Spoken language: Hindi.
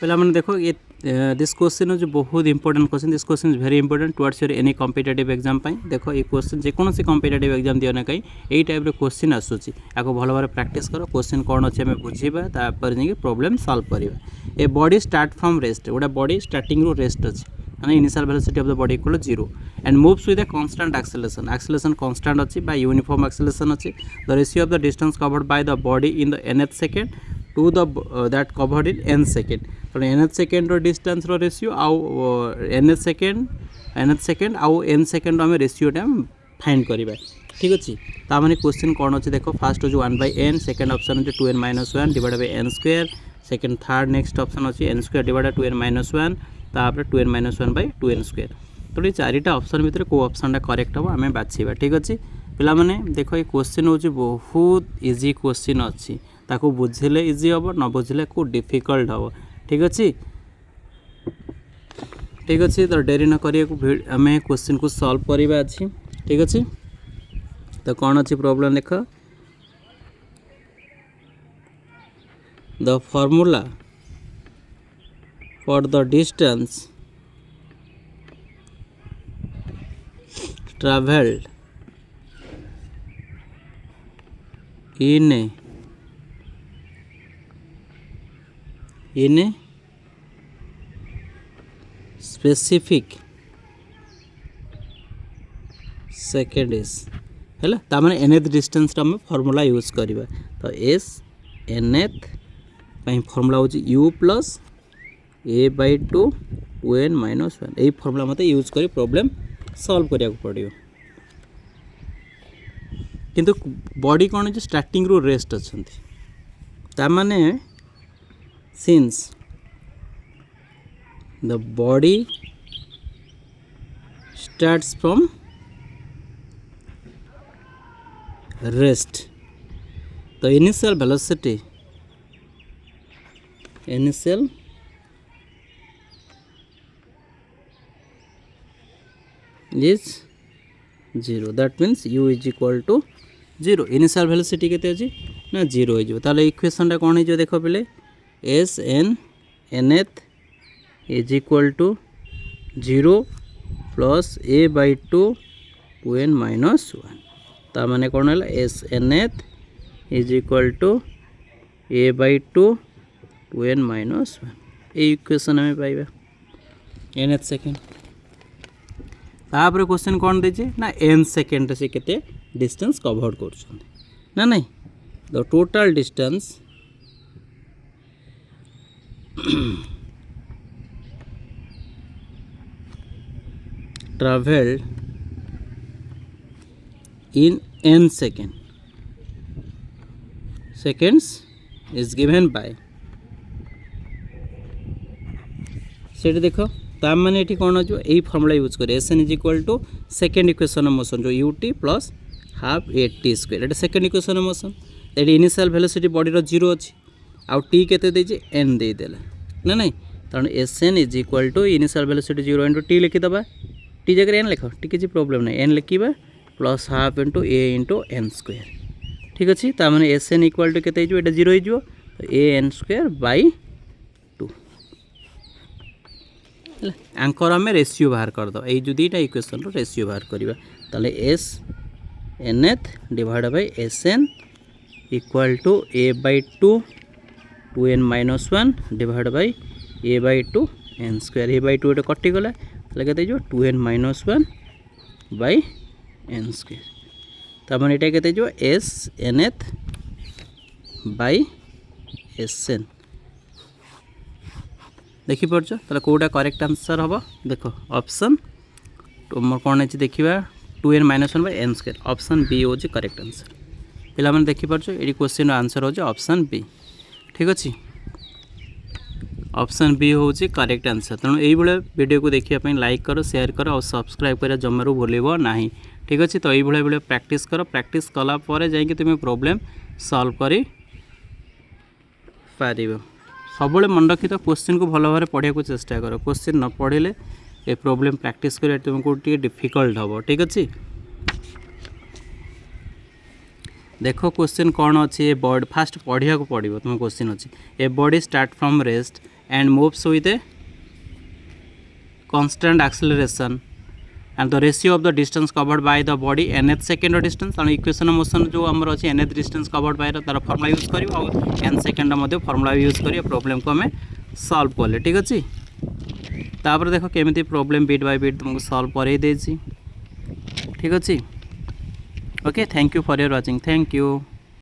पहला मैंने देखो ये दिस क्वेश्चन जो बहुत important question this question is very important towards your any competitive exam देखो ये क्वेश्चन जेकोसी कॉम्पिटिटिव एग्जाम दियो ना कहीं यही टाइप रो क्वेश्चन आसूची याको भल भाव प्रैक्टिस करो क्वेश्चन कौन अच्छे आम बुझा तापर जाकि प्रॉब्लम सॉल्व करवा a body start from rest गोटे बॉडी स्टार्टिंग रू रेस्ट अच्छे माने initial velocity of the body equal 0 and moves with a constant acceleration constant अच्छी बाय यूनिफॉर्म एक्सेलरेशन अच्छी the ratio of the distance covered by the body in the nth second to the that covered in n second तो nth सेकेंड रो डिस्टेंस रो रेशियो आउ nth सेकेंड आउ n सेकेंड आम रेशियो फाइंड करवा ठीक अच्छे ताने क्वेश्चन कौन अच्छे देखो फास्ट हो 1/n सेकेंड ऑप्शन अच्छे 2n-1 divide bye n square second third next option अच्छे n स्क्वायर डिवाइड 2n-1 तापर 2n-1/2n स्क्वायर तो ये चारिटा ऑप्शन भितर को ऑप्शन करेक्ट हम आम बाछा ठीक अच्छे पिला माने देखो ये क्वेश्चन हूँ बहुत इजी क्वेश्चन अच्छी ताको बुझिले इजी हम न बुझिले को डिफिकल्ट हम ठीक अच्छे तो डेरी न करिया आम क्वेश्चन को सॉल्व करवा अच्छी ठीक अच्छे तो कौन अच्छी प्रॉब्लम देख the formula for the distance traveled in a specific second is है ताने nth डिस्टेंस आम फॉर्मूला यूज करवा तो एस nth फॉर्मूला हूँ u प्लस a/2 2n-1 यही फॉर्मूला मत यूज कर प्रॉब्लम सॉल्व करिया पड़ो किंतु बॉडी कौन है स्टार्टिंग रू रेस्ट अच्छा ताने since the body starts from rest तो initial velocity is 0 that means u is equal to 0 initial velocity केते अछि ना 0 हो ताले इक्वेशन टा कोन हो देखो पहले s n nth is equal to 0 plus a/2 2n-1 ता माने कोन हला s nth is equal to a/2 2n-1 A equation हमें पाइबा nth सेकेंड तापर क्वेश्चन कौन देचे ना n सेकेंड से केते डिस्टेंस कवर कर ना नहीं the total distance travelled in n seconds is given by से देखो तार माने ये कौन हो यही फॉर्मूला यूज करें S n is equal to second equation of motion जो u t plus half a t square ये सेकेंड इक्वेशन ऑफ मोशन ये इनिशियल वेलोसिटी बॉडी रो 0 अच्छी आउ टी केते देजे एन दे देला ना नहीं कारण S n is equal to initial velocity 0 into t लिखिदबा टी जगह एन लिख टी किसी प्रॉब्लम नहीं एन लिखा plus half into a into n square ठीक अच्छे तार एस एन इक्वल टू केते ये 0 हो A N square by Anchor आम रेशियो बाहर करद ये जो दुईटा इक्वेशन रेशियो बाहर करवा ताले एस एन एथ divide by S N equal to a/2 2n-1 divide by a/2 n square a/2 ये कटिगला ताले 2n-1 बाय n स्क्वायर तार ये के एस एन एथ बाय एस एन देखी पार्छ ताले कोटा करेक्ट आंसर हम देख ऑप्शन तुम कौन अच्छे देखा 2n-1 by n square option B हो करेक्ट आंसर पिला माने देखी पार्छ ये क्वेश्चन आंसर हो ऑप्शन बी ठीक अच्छे ऑप्शन बी हो करेक्ट आंसर तेणु यही वीडियो को देखिए लाइक कर शेयर कर और सब्सक्राइब कर जमारू भूलब ना ठीक अच्छे तो ये वीडियो प्रैक्टिस कर प्रैक्टिस कलापर जाकि तुम प्रॉब्लम सॉल्व कर पार सब मन रखी तो क्वेश्चन को भल भाव पढ़ा को चेष्टा कर क्वेश्चन न पढ़े ये प्रॉब्लम प्रैक्टिस कर तुमको डिफिकल्ट हम ठीक अच्छे देख क्वेश्चन कौन अच्छे बॉडी फास्ट पढ़ा को पड़ो तुम क्वेश्चन अच्छे ए body start from rest and moves with a constant acceleration, and the ratio of the distance covered by the body nth second distance and equation of motion जो आमर अच्छे nth distance covered by तार फॉर्मूला यूज करी और n सेकेंड मध्य फॉर्मूला यूज करी प्रॉब्लम को आम सॉल्व कले ठीक अच्छे। तापर देख केमी प्रॉब्लम बिट बाय बिट तुमको सॉल्व कर ठीक अच्छे। Okay thank you for your watching thank you.